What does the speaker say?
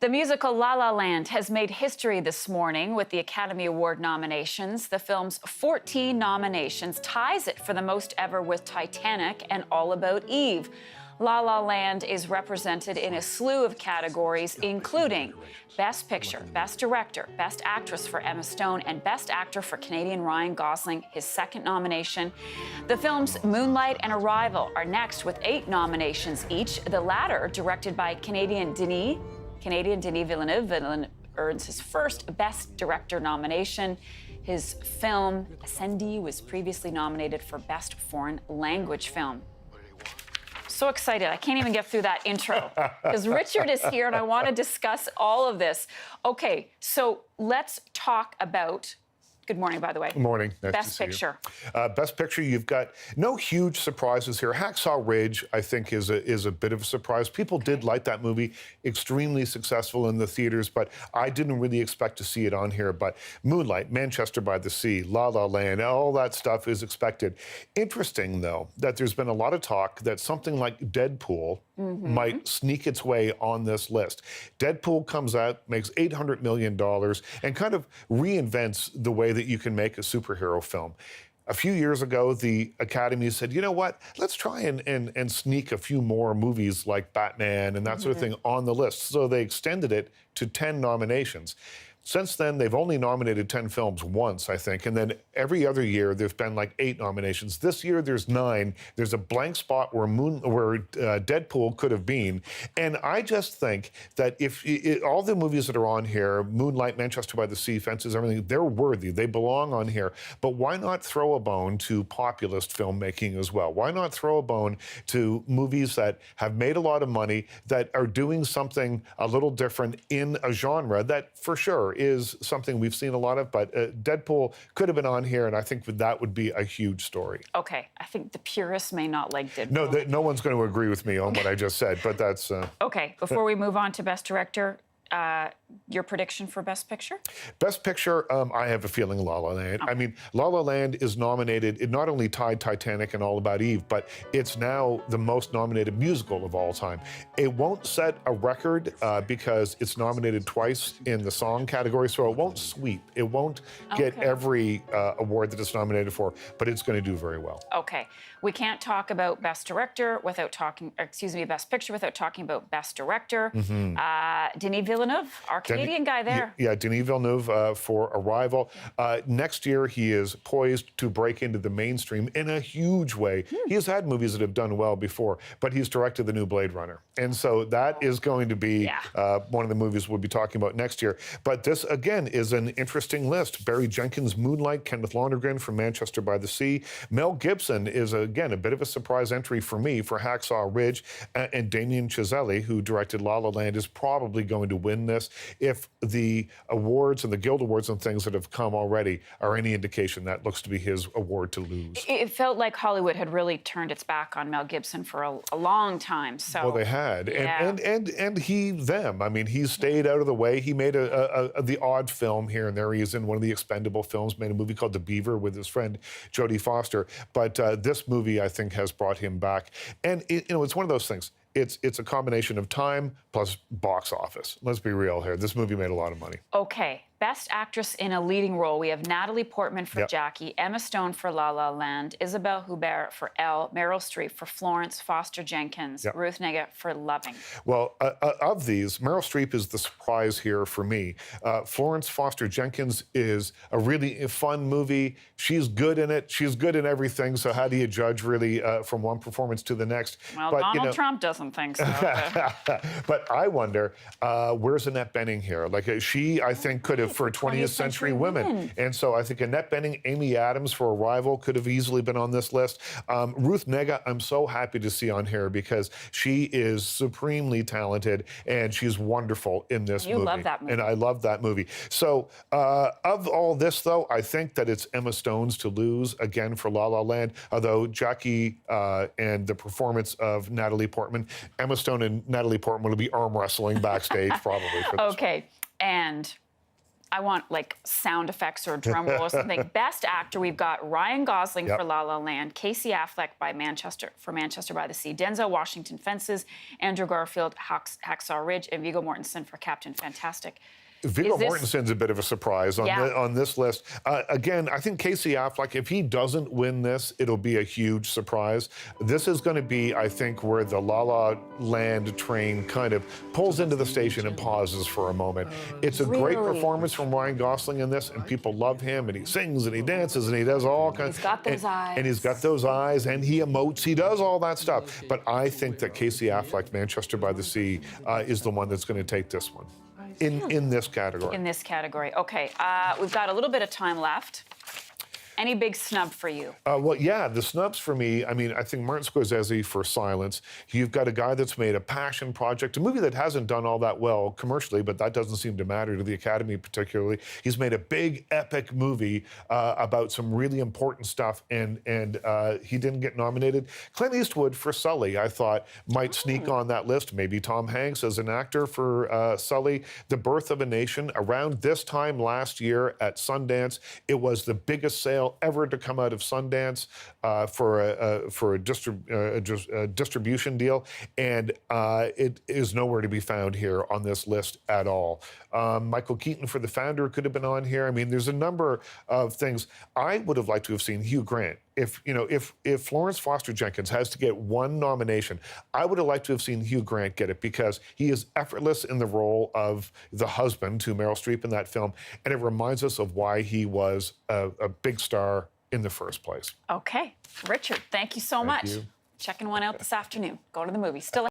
The musical La La Land has made history this morning with the Academy Award nominations. The film's 14 nominations ties it for the most ever with Titanic and All About Eve. La La Land is represented in a slew of categories, including Best Picture, Best Director, Best Actress for Emma Stone, and Best Actor for Canadian Ryan Gosling, his second nomination. The films Moonlight and Arrival are next with 8 nominations each, the latter directed by Canadian Denis Villeneuve. Villeneuve earns his first Best Director nomination. His film, Ascendi, was previously nominated for Best Foreign Language Film. So excited. I can't even get through that intro because Richard is here and I want to discuss all of this. Okay, so let's talk about, good morning, by the way. Good morning. Nice Best Picture. Best Picture, you've got no huge surprises here. Hacksaw Ridge, I think, is a bit of a surprise. People did like that movie, extremely successful in the theaters, but I didn't really expect to see it on here. But Moonlight, Manchester by the Sea, La La Land, all that stuff is expected. Interesting, though, that there's been a lot of talk that something like Deadpool might sneak its way on this list. Deadpool comes out, makes $800 million, and kind of reinvents the way that you can make a superhero film. A few years ago, the Academy said, you know what, let's try and sneak a few more movies like Batman and that sort of thing on the list. So they extended it to 10 nominations. Since then, they've only nominated 10 films once, I think, and then every other year there's been like 8 nominations. This year there's 9. There's a blank spot where Deadpool could have been, and I just think that if all the movies that are on here, Moonlight, Manchester by the Sea, Fences, everything, they're worthy. They belong on here. But why not throw a bone to populist filmmaking as well? Why not throw a bone to movies that have made a lot of money, that are doing something a little different in a genre that, for sure, is something we've seen a lot of, but Deadpool could have been on here, and I think that would be a huge story. Okay, I think the purists may not like Deadpool. No, no one's going to agree with me on what I just said, but that's... Okay, before we move on to Best Director, your prediction for Best Picture? Best Picture, I have a feeling La La Land. Okay. I mean, La La Land is nominated. It not only tied Titanic and All About Eve, but it's now the most nominated musical of all time. It won't set a record because it's nominated twice in the song category, so it won't sweep. It won't get every award that it's nominated for, but it's going to do very well. Okay. We can't talk about Best Director without talking, Best Picture without talking about Best Director. Denis Villeneuve, our Canadian guy there. Yeah, Denis Villeneuve for Arrival. Next year, he is poised to break into the mainstream in a huge way. He has had movies that have done well before, but he's directed the new Blade Runner. And so that is going to be one of the movies we'll be talking about next year. But this, again, is an interesting list. Barry Jenkins, Moonlight, Kenneth Lonergan from Manchester by the Sea. Mel Gibson is, again, a bit of a surprise entry for me for Hacksaw Ridge. And Damien Chazelle, who directed La La Land, is probably going to win this if the awards and the Guild Awards and things that have come already are any indication. That looks to be his award to lose. It felt like Hollywood had really turned its back on Mel Gibson for a long time. So well, they had, and he them. I mean, he stayed out of the way. He made the odd film here and there. He is in one of the expendable films. Made a movie called The Beaver with his friend Jodie Foster. But this movie, I think, has brought him back. And it's one of those things. It's a combination of time plus box office. Let's be real here. This movie made a lot of money. Okay. Best Actress in a Leading Role. We have Natalie Portman for Jackie, Emma Stone for La La Land, Isabelle Huppert for Elle, Meryl Streep for Florence Foster Jenkins, Ruth Negga for Loving. Well, of these, Meryl Streep is the surprise here for me. Florence Foster Jenkins is a really fun movie. She's good in it. She's good in everything. So how do you judge really from one performance to the next? Well, but, Donald Trump doesn't think so. But I wonder, where's Annette Bening here? Like she, I think, could have for 20th Century Women. And so I think Annette Bening, Amy Adams for Arrival could have easily been on this list. Ruth Negga, I'm so happy to see on here because she is supremely talented and she's wonderful in this movie. You love that movie. And I love that movie. So of all this, though, I think that it's Emma Stone's to lose again for La La Land, although Jackie and the performance of Natalie Portman, Emma Stone and Natalie Portman will be arm wrestling backstage probably for this. Okay, and I want like sound effects or a drum roll or something. Best actor, we've got Ryan Gosling for La La Land, Casey Affleck for Manchester by the Sea, Denzel Washington, Fences, Andrew Garfield, Hacksaw Ridge, and Viggo Mortensen for Captain Fantastic. Viggo Mortensen's a bit of a surprise on this list. Again, I think Casey Affleck, if he doesn't win this, it'll be a huge surprise. This is going to be, I think, where the La La Land train kind of pulls into the station and pauses for a moment. It's a great performance from Ryan Gosling in this, and people love him, and he sings, and he dances, and he does all kinds. He's got those eyes. And he's got those eyes, and he emotes, he does all that stuff. But I think that Casey Affleck, Manchester by the Sea, is the one that's going to take this one. In this category. In this category. Okay, we've got a little bit of time left. Any big snub for you? Well, yeah, the snubs for me, I mean, I think Martin Scorsese for Silence. You've got a guy that's made a passion project, a movie that hasn't done all that well commercially, but that doesn't seem to matter to the Academy particularly. He's made a big, epic movie about some really important stuff, and he didn't get nominated. Clint Eastwood for Sully, I thought, might sneak on that list. Maybe Tom Hanks as an actor for Sully. The Birth of a Nation, around this time last year at Sundance, it was the biggest sale ever to come out of Sundance for a distribution deal, and it is nowhere to be found here on this list at all. Michael Keaton for The Founder could have been on here. I mean, there's a number of things. I would have liked to have seen Hugh Grant. If Florence Foster Jenkins has to get one nomination, I would have liked to have seen Hugh Grant get it, because he is effortless in the role of the husband to Meryl Streep in that film, and it reminds us of why he was a big star in the first place. Okay. Richard, thank you so much. You. Checking one out this afternoon. Go to the movie. Still